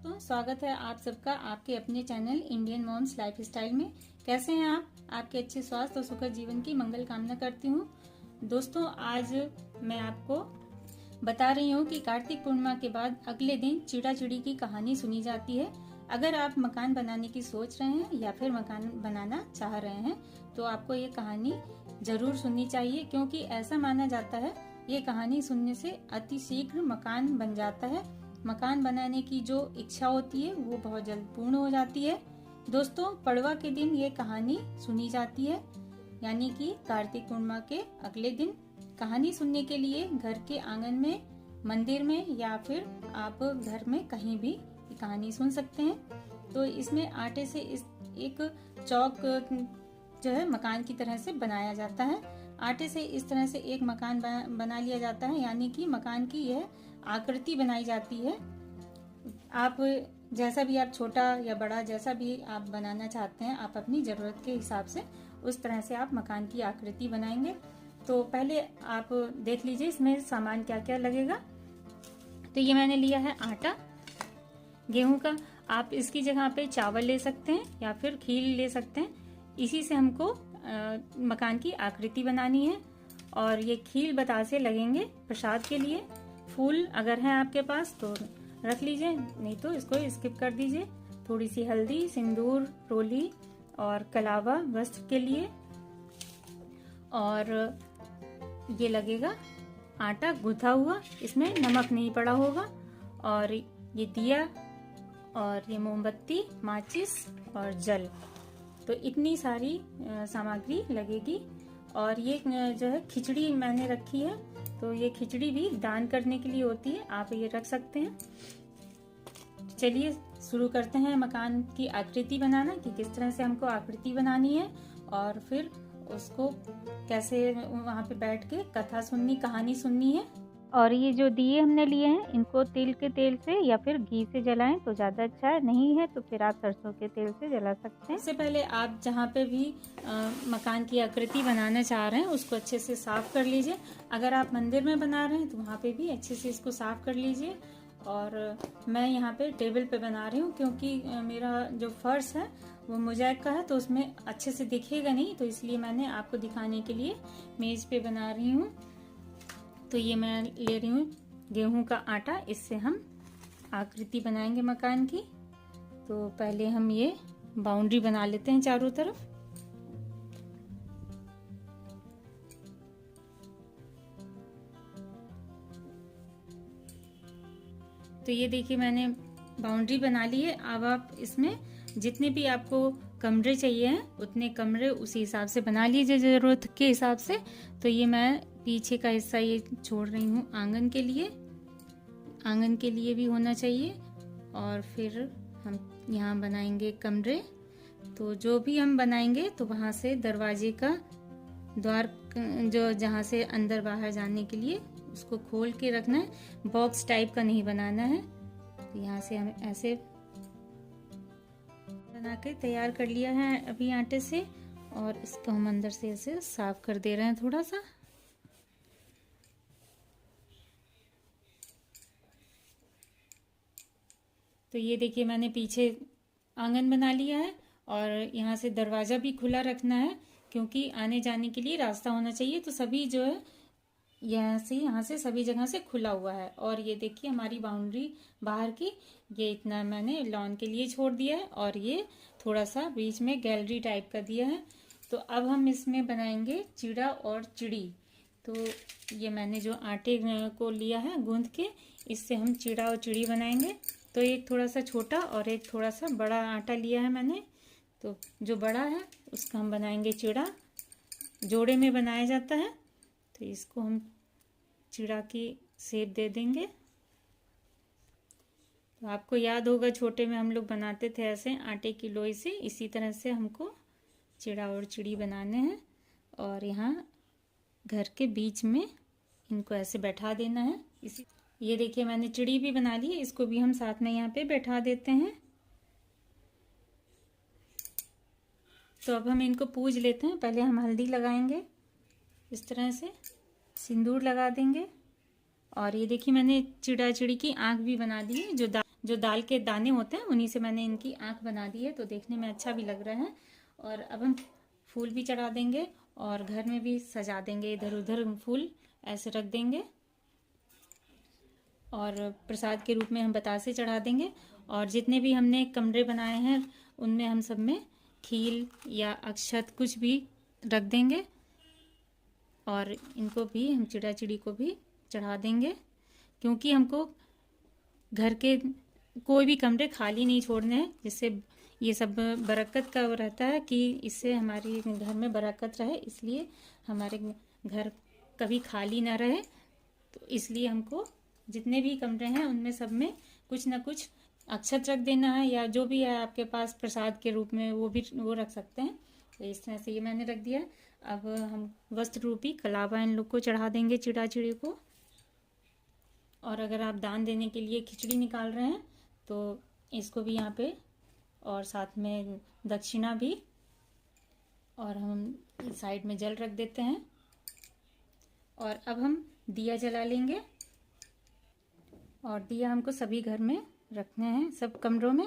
तो स्वागत है आप सबका आपके अपने channel Indian moms lifestyle में। कैसे हैं आप? आपके अच्छे स्वास्थ्य और सुखद जीवन की मंगल कामना करती हूँ। दोस्तों, आज मैं आपको बता रही हूँ कि कार्तिक पूर्णिमा के बाद अगले दिन चिड़ा चिड़ी की कहानी सुनी जाती है। अगर आप मकान बनाने की सोच रहे हैं या फिर मकान बनाना चाह रहे हैं तो आपको ये कहानी जरूर सुननी चाहिए, क्योंकि ऐसा माना जाता है ये कहानी सुनने से अति शीघ्र मकान बन जाता है। मकान बनाने की जो इच्छा होती है वो बहुत जल्द पूर्ण हो जाती है। दोस्तों, पड़वा के दिन ये कहानी सुनी जाती है, यानी कि कार्तिक पूर्णिमा के अगले दिन। कहानी सुनने के लिए घर के आंगन में, मंदिर में या फिर आप घर में कहीं भी कहानी सुन सकते हैं। तो इसमें आटे से एक चौक जो है मकान की तरह से बनाया जाता है। आटे से इस तरह से एक मकान बना लिया जाता है, यानी कि मकान की यह आकृति बनाई जाती है। आप जैसा भी, आप छोटा या बड़ा जैसा भी आप बनाना चाहते हैं, आप अपनी जरूरत के हिसाब से उस तरह से आप मकान की आकृति बनाएंगे। तो पहले आप देख लीजिए इसमें सामान क्या क्या लगेगा। तो ये मैंने लिया है आटा गेहूं का। आप इसकी जगह पे चावल ले सकते हैं या फिर खील ले सकते हैं। इसी से हमको मकान की आकृति बनानी है। और ये खील बतासे लगेंगे प्रसाद के लिए। फूल अगर है आपके पास तो रख लीजिए, नहीं तो इसको स्किप कर दीजिए। थोड़ी सी हल्दी, सिंदूर, रोली और कलावा वस्त्र के लिए। और ये लगेगा आटा गूंथा हुआ, इसमें नमक नहीं पड़ा होगा। और ये दिया और ये मोमबत्ती, माचिस और जल। तो इतनी सारी सामग्री लगेगी। और ये जो है खिचड़ी मैंने रखी है, तो ये खिचड़ी भी दान करने के लिए होती है, आप ये रख सकते हैं। चलिए शुरू करते हैं मकान की आकृति बनाना, कि किस तरह से हमको आकृति बनानी है और फिर उसको कैसे वहां पे बैठ के कथा सुननी, कहानी सुननी है। और ये जो दिए हमने लिए हैं, इनको तिल के तेल से या फिर घी से जलाएं तो ज्यादा अच्छा है, नहीं है तो फिर आप सरसों के तेल से जला सकते हैं। इससे पहले आप जहाँ पे भी मकान की आकृति बनाना चाह रहे हैं उसको अच्छे से साफ कर लीजिए। अगर आप मंदिर में बना रहे हैं तो वहाँ पे भी अच्छे से इसको साफ कर लीजिए। और मैं यहाँ पे टेबल पे बना रही हूँ, क्योंकि मेरा जो फर्श है वो मोज़ेक का है, तो उसमें अच्छे से दिखेगा नहीं, तो इसलिए मैंने आपको दिखाने के लिए मेज पे बना रही हूँ। तो ये मैं ले रही हूँ गेहूं का आटा, इससे हम आकृति बनाएंगे मकान की। तो पहले हम ये बाउंड्री बना लेते हैं चारों तरफ। तो ये देखिए मैंने बाउंड्री बना ली है। अब आप इसमें जितने भी आपको कमरे चाहिए हैं उतने कमरे उसी हिसाब से बना लीजिए, जरूरत के हिसाब से। तो ये मैं पीछे का हिस्सा ये छोड़ रही हूँ आंगन के लिए। आंगन के लिए भी होना चाहिए। और फिर हम यहाँ बनाएंगे कमरे। तो जो भी हम बनाएंगे तो वहां से दरवाजे का द्वार जो जहाँ से अंदर बाहर जाने के लिए उसको खोल के रखना है, बॉक्स टाइप का नहीं बनाना है। तो यहाँ से हम ऐसे बना के तैयार कर लिया है अभी आटे से। और इसको हम अंदर से ऐसे साफ कर दे रहे हैं थोड़ा सा। तो ये देखिए मैंने पीछे आंगन बना लिया है। और यहाँ से दरवाजा भी खुला रखना है, क्योंकि आने जाने के लिए रास्ता होना चाहिए। तो सभी जो है यहाँ से सभी जगह से खुला हुआ है। और ये देखिए हमारी बाउंड्री बाहर की, ये इतना मैंने लॉन के लिए छोड़ दिया है। और ये थोड़ा सा बीच में गैलरी टाइप का दिया है। तो अब हम इसमें बनाएंगे चिड़ा और चिड़ी। तो ये मैंने जो आटे को लिया है गूंथ के, इससे हम चिड़ा और चिड़ी बनाएंगे। तो एक थोड़ा सा छोटा और एक थोड़ा सा बड़ा आटा लिया है मैंने। तो जो बड़ा है उसका हम बनाएंगे चिड़ा। जोड़े में बनाया जाता है, तो इसको हम चिड़ा की शेप दे देंगे। तो आपको याद होगा छोटे में हम लोग बनाते थे ऐसे आटे की लोई से। इसी तरह से हमको चिड़ा और चिड़ी बनाने हैं। और यहाँ घर के बीच में इनको ऐसे बैठा देना है। इसी ये देखिए मैंने चिड़ी भी बना ली है, इसको भी हम साथ में यहाँ पे बैठा देते हैं। तो अब हम इनको पूज लेते हैं। पहले हम हल्दी लगाएंगे, इस तरह से सिंदूर लगा देंगे। और ये देखिए मैंने चिड़ा चिड़ी की आंख भी बना दी है, जो जो दाल के दाने होते हैं उन्हीं से मैंने इनकी आँख बना दी है, तो देखने में अच्छा भी लग रहा है। और अब हम फूल भी चढ़ा देंगे और घर में भी सजा देंगे, इधर उधर फूल ऐसे रख देंगे और प्रसाद के रूप में हम बतासे चढ़ा देंगे। और जितने भी हमने कमरे बनाए हैं उनमें हम सब में खील या अक्षत कुछ भी रख देंगे और इनको भी हम चिड़ा चिड़ी को भी चढ़ा देंगे, क्योंकि हमको घर के कोई भी कमरे खाली नहीं छोड़ने हैं, जिससे ये सब बरकत का रहता है कि इससे हमारे घर में बरकत रहे, इसलिए हमारे घर कभी खाली ना रहे। तो इसलिए हमको जितने भी कमरे हैं उनमें सब में कुछ ना कुछ अक्षत रख देना है, या जो भी है आपके पास प्रसाद के रूप में वो रख सकते हैं। तो इस तरह से ये मैंने रख दिया। अब हम वस्त्र रूपी कलावा इन लोग को चढ़ा देंगे, चिड़ा चिड़ी को। और अगर आप दान देने के लिए खिचड़ी निकाल रहे हैं तो इसको भी यहाँ पे, और साथ में दक्षिणा भी, और हम साइड में जल रख देते हैं। और अब हम दिया जला लेंगे, और दिया हमको सभी घर में रखने हैं, सब कमरों में,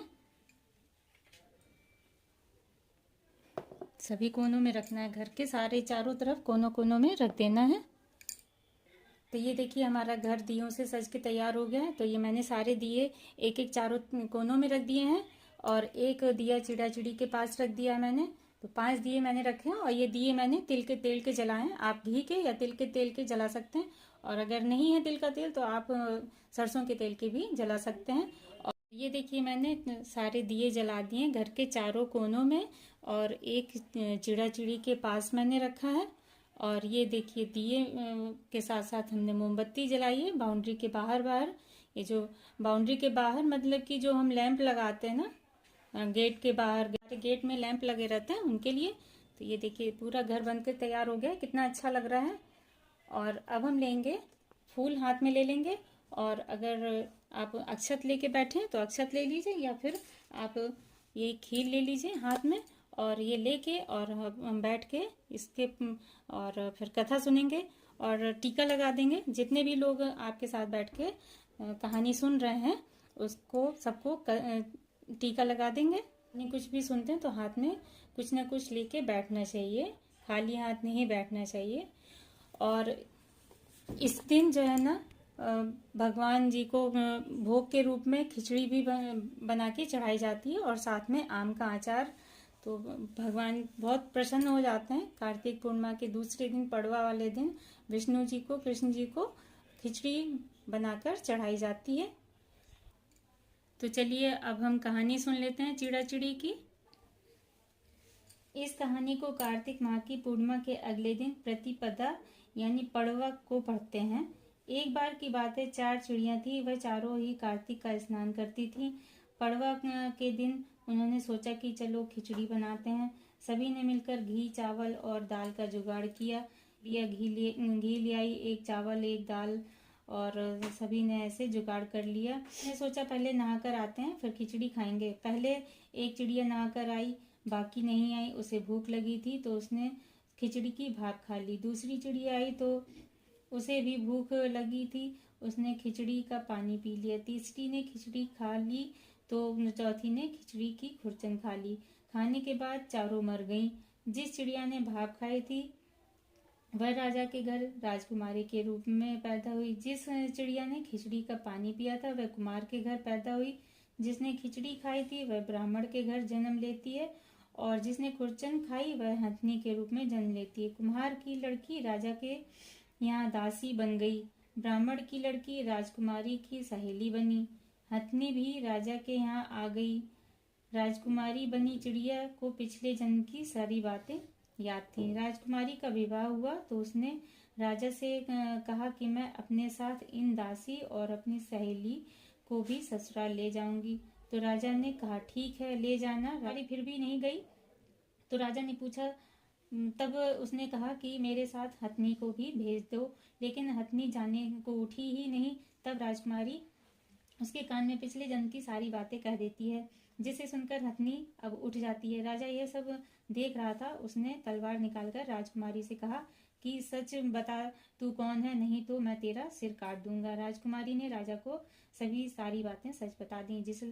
सभी कोनों में रखना है, घर के सारे चारों तरफ कोनों कोनों में रख देना है। तो ये देखिए हमारा घर दियों से सज के तैयार हो गया है। तो ये मैंने सारे दिए एक एक चारों कोनों में रख दिए हैं, और एक दिया चिड़ा चिड़ी के पास रख दिया मैंने। तो 5 दिए मैंने रखे हैं, और ये दिए मैंने तिल के तेल के जलाए हैं। आप घी के या तिल के तेल के जला सकते हैं, और अगर नहीं है तिल का तेल तो आप सरसों के तेल के भी जला सकते हैं। और ये देखिए मैंने सारे दिए जला दिए घर के चारों कोनों में, और एक चिड़ा चिड़ी के पास मैंने रखा है। और ये देखिए दिए के साथ साथ हमने मोमबत्ती जलाई है बाउंड्री के बाहर। ये जो बाउंड्री के बाहर मतलब कि जो हम लैंप लगाते हैं ना गेट के बाहर, गेट में लैंप लगे रहते हैं उनके लिए। तो ये देखिए पूरा घर बनकर तैयार हो गया, कितना अच्छा लग रहा है। और अब हम लेंगे फूल, हाथ में ले लेंगे, और अगर आप अक्षत लेके बैठे हैं तो अक्षत ले लीजिए, या फिर आप ये खीर ले लीजिए हाथ में, और ये लेके और हम बैठ के इसके और फिर कथा सुनेंगे और टीका लगा देंगे। जितने भी लोग आपके साथ बैठ के कहानी सुन रहे हैं उसको सबको टीका लगा देंगे। नहीं कुछ भी सुनते हैं तो हाथ में कुछ ना कुछ लेके बैठना चाहिए, खाली हाथ नहीं बैठना चाहिए। और इस दिन जो है ना भगवान जी को भोग के रूप में खिचड़ी भी बना के चढ़ाई जाती है, और साथ में आम का अचार। तो भगवान बहुत प्रसन्न हो जाते हैं। कार्तिक पूर्णिमा के दूसरे दिन, पड़वा वाले दिन, विष्णु जी को, कृष्ण जी को खिचड़ी बनाकर चढ़ाई जाती है। तो चलिए अब हम कहानी सुन लेते हैं चिड़ा चिड़ी की। इस कहानी को कार्तिक माह की पूर्णिमा के अगले दिन प्रतिपदा यानी पड़वा को पढ़ते हैं। एक बार की बात है, 4 चिड़ियां थी, वह चारों ही कार्तिक का स्नान करती थी। पड़वा के दिन उन्होंने सोचा कि चलो खिचड़ी बनाते हैं। सभी ने मिलकर घी, चावल और दाल का जुगाड़ किया। घी ले आई, एक चावल एक दाल, और सभी ने ऐसे जुगाड़ कर लिया। मैंने सोचा पहले नहाकर आते हैं फिर खिचड़ी खाएंगे। पहले एक चिड़िया नहाकर आई, बाकी नहीं आई, उसे भूख लगी थी तो उसने खिचड़ी की भाप खा ली। दूसरी चिड़िया आई तो उसे भी भूख लगी थी, उसने खिचड़ी का पानी पी लिया। तीसरी ने खिचड़ी खा ली तो चौथी ने खिचड़ी की खुरचन खा ली। खाने के बाद चारों मर गईं। जिस चिड़िया ने भाप खाई थी वह राजा के घर राजकुमारी के रूप में पैदा हुई। जिस चिड़िया ने खिचड़ी का पानी पिया था वह कुमार के घर पैदा हुई। जिसने खिचड़ी खाई थी वह ब्राह्मण के घर जन्म लेती है, और जिसने खुरचन खाई वह हथनी के रूप में जन्म लेती है। कुम्हार की लड़की राजा के यहाँ दासी बन गई। ब्राह्मण की लड़की राजकुमारी की सहेली बनी। हथनी भी राजा के यहाँ आ गई। राजकुमारी बनी चिड़िया को पिछले जन्म की सारी बातें याद थी। राजकुमारी का विवाह हुआ तो उसने राजा से कहा कि मैं अपने साथ इन दासी और अपनी सहेली को भी ससुराल ले जाऊंगी। तो राजा ने कहा ठीक है ले जाना। रानी फिर भी नहीं गई तो राजा ने पूछा, तब उसने कहा कि मेरे साथ हथनी को भी भेज दो, लेकिन हथनी जाने को उठी ही नहीं। तब राजकुमारी उसके कान में पिछले जन्म की सारी बातें कह देती है, जिसे सुनकर हथनी अब उठ जाती है। राजा यह सब देख रहा था। उसने तलवार निकालकर राजकुमारी से कहा कि सच बता तू कौन है, नहीं तो मैं तेरा सिर काट दूंगा। राजकुमारी ने राजा को सभी सारी बातें सच बता दी। जिस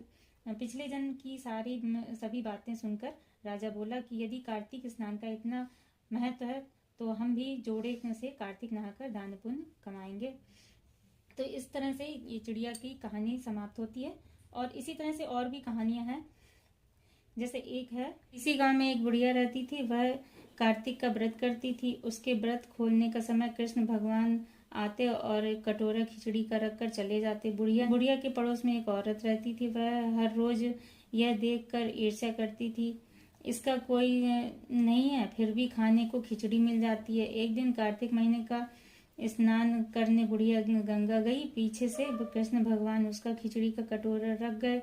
पिछले जन्म की सभी बातें सुनकर राजा बोला कि यदि कार्तिक स्नान का इतना महत्व है तो हम भी जोड़े से कार्तिक नहाकर दान पुण्य कमाएंगे। तो इस तरह से ये चिड़िया की कहानी समाप्त होती है। और इसी तरह से और भी कहानियां हैं। जैसे एक है, इसी गांव में एक बुढ़िया रहती थी। वह कार्तिक का व्रत करती थी। उसके व्रत खोलने का समय कृष्ण भगवान आते और एक कटोरा खिचड़ी का रख कर चले जाते। बुढ़िया के पड़ोस में एक औरत रहती थी। वह हर रोज यह देखकर ईर्ष्या करती थी, इसका कोई नहीं है, फिर भी खाने को खिचड़ी मिल जाती है। एक दिन कार्तिक महीने का स्नान करने बुढ़िया गंगा गई। पीछे से कृष्ण भगवान उसका खिचड़ी का कटोरा रख गए।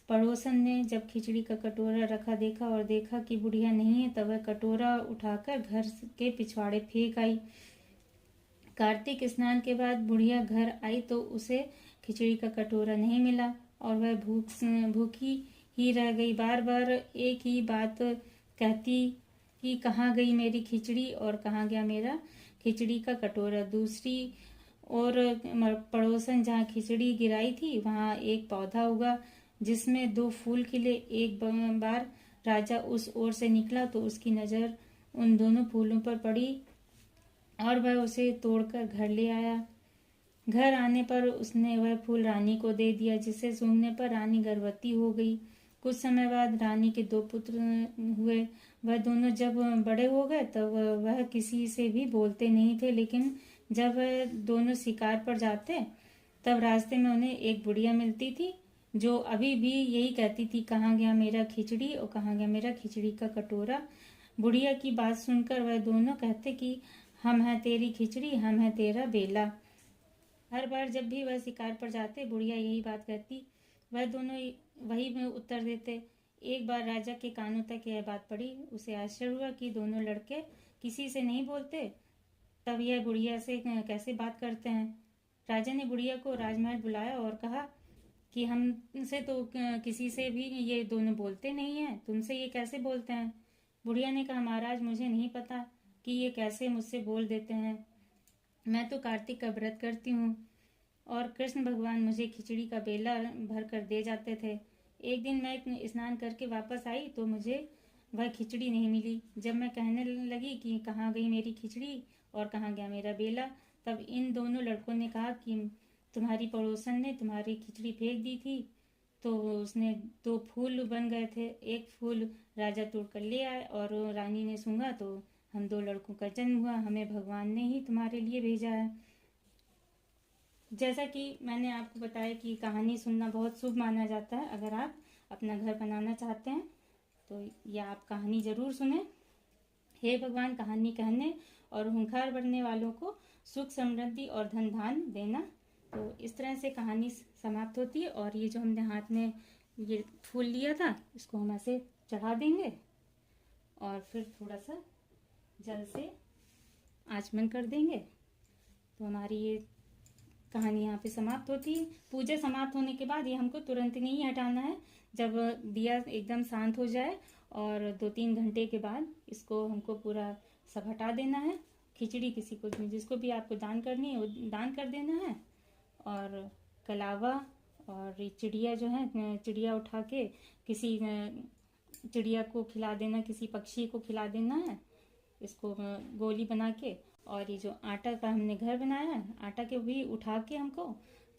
पड़ोसन ने जब खिचड़ी का कटोरा रखा देखा और देखा कि बुढ़िया नहीं है, तब वह कटोरा उठाकर घर के पिछवाड़े फेंक आई। कार्तिक स्नान के बाद बुढ़िया घर आई तो उसे खिचड़ी का कटोरा नहीं मिला और वह भूखी ही रह गई। बार बार एक ही बात कहती कि कहाँ गई मेरी खिचड़ी और कहाँ गया मेरा खिचड़ी का कटोरा। दूसरी और पड़ोसन जहाँ खिचड़ी गिराई थी वहाँ एक पौधा उगा जिसमें 2 फूल खिले। एक बार राजा उस ओर से निकला तो उसकी नज़र उन दोनों फूलों पर पड़ी और वह उसे तोड़कर घर ले आया। घर आने पर उसने वह फूल रानी को दे दिया, जिसे सूंघने पर रानी गर्भवती हो गई। कुछ समय बाद रानी के 2 पुत्र हुए। वह दोनों जब बड़े हो गए तब वह किसी से भी बोलते नहीं थे, लेकिन जब वह दोनों शिकार पर जाते तब रास्ते में उन्हें एक बुढ़िया मिलती थी जो अभी भी यही कहती थी, कहाँ गया मेरा खिचड़ी और कहाँ गया मेरा खिचड़ी का कटोरा। बुढ़िया की बात सुनकर वह दोनों कहते कि हम हैं तेरी खिचड़ी, हम हैं तेरा बेला। हर बार जब भी वह शिकार पर जाते बुढ़िया यही बात कहती, वह दोनों वही में उत्तर देते। एक बार राजा के कानों तक यह बात पड़ी। उसे आश्चर्य हुआ कि दोनों लड़के किसी से नहीं बोलते, तब यह बुढ़िया से कैसे बात करते हैं। राजा ने बुढ़िया को राजमहल बुलाया और कहा कि हमसे तो किसी से भी ये दोनों बोलते नहीं हैं, तुमसे ये कैसे बोलते हैं। बुढ़िया ने कहा, महाराज मुझे नहीं पता कि ये कैसे मुझसे बोल देते हैं। मैं तो कार्तिक का व्रत करती हूँ और कृष्ण भगवान मुझे खिचड़ी का बेला भर कर दे जाते थे। एक दिन मैं स्नान करके वापस आई तो मुझे वह खिचड़ी नहीं मिली। जब मैं कहने लगी कि कहाँ गई मेरी खिचड़ी और कहाँ गया मेरा बेला, तब इन दोनों लड़कों ने कहा कि तुम्हारी पड़ोसन ने तुम्हारी खिचड़ी फेंक दी थी तो उसने 2 फूल बन गए थे। एक फूल राजा तोड़ कर ले आए और रानी ने सूंघा तो हम 2 लड़कों का जन्म हुआ। हमें भगवान ने ही तुम्हारे लिए भेजा है। जैसा कि मैंने आपको बताया कि कहानी सुनना बहुत शुभ माना जाता है। अगर आप अपना घर बनाना चाहते हैं तो यह आप कहानी ज़रूर सुने। हे भगवान, कहानी कहने और हुंकार भरने वालों को सुख समृद्धि और धन धान देना। तो इस तरह से कहानी समाप्त होती है। और ये जो हमने हाथ में ये फूल लिया था इसको हम ऐसे चढ़ा देंगे और फिर थोड़ा सा जल से आचमन कर देंगे तो हमारी ये कहानी यहाँ पे समाप्त होती है। पूजा समाप्त होने के बाद ये हमको तुरंत नहीं हटाना है। जब दिया एकदम शांत हो जाए और 2-3 घंटे के बाद इसको हमको पूरा सब हटा देना है। खिचड़ी किसी को जिसको भी आपको दान करनी है वो दान कर देना है। और कलावा और चिड़िया जो है, चिड़िया उठा के किसी चिड़िया को खिला देना, किसी पक्षी को खिला देना है इसको गोली बना के। और ये जो आटा का हमने घर बनाया है, आटा के भी उठा के हमको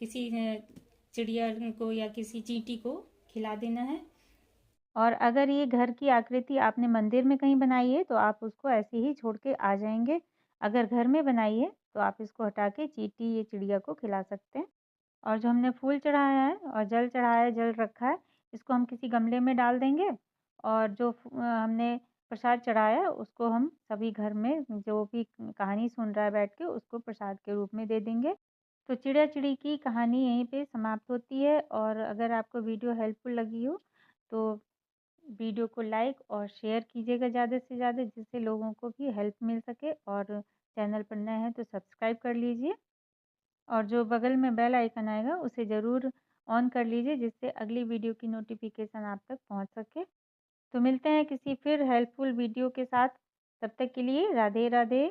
किसी चिड़िया को या किसी चींटी को खिला देना है। और अगर ये घर की आकृति आपने मंदिर में कहीं बनाई है तो आप उसको ऐसे ही छोड़ के आ जाएंगे। अगर घर में बनाई है तो आप इसको हटा के चींटी या चिड़िया को खिला सकते हैं। और जो हमने फूल चढ़ाया है और जल चढ़ाया है, जल रखा है, इसको हम किसी गमले में डाल देंगे। और जो हमने प्रसाद चढ़ाया है उसको हम सभी घर में जो भी कहानी सुन रहा है बैठ के उसको प्रसाद के रूप में दे देंगे। तो चिड़िया चिड़ी की कहानी यहीं पे समाप्त होती है। और अगर आपको वीडियो हेल्पफुल लगी हो तो वीडियो को लाइक और शेयर कीजिएगा ज़्यादा से ज़्यादा, जिससे लोगों को भी हेल्प मिल सके। और चैनल पर नए हैं तो सब्सक्राइब कर लीजिए और जो बगल में बेल आइकन आएगा उसे ज़रूर ऑन कर लीजिए, जिससे अगली वीडियो की नोटिफिकेशन आप तक पहुंच सके। तो मिलते हैं किसी फिर हेल्पफुल वीडियो के साथ। तब तक के लिए राधे राधे।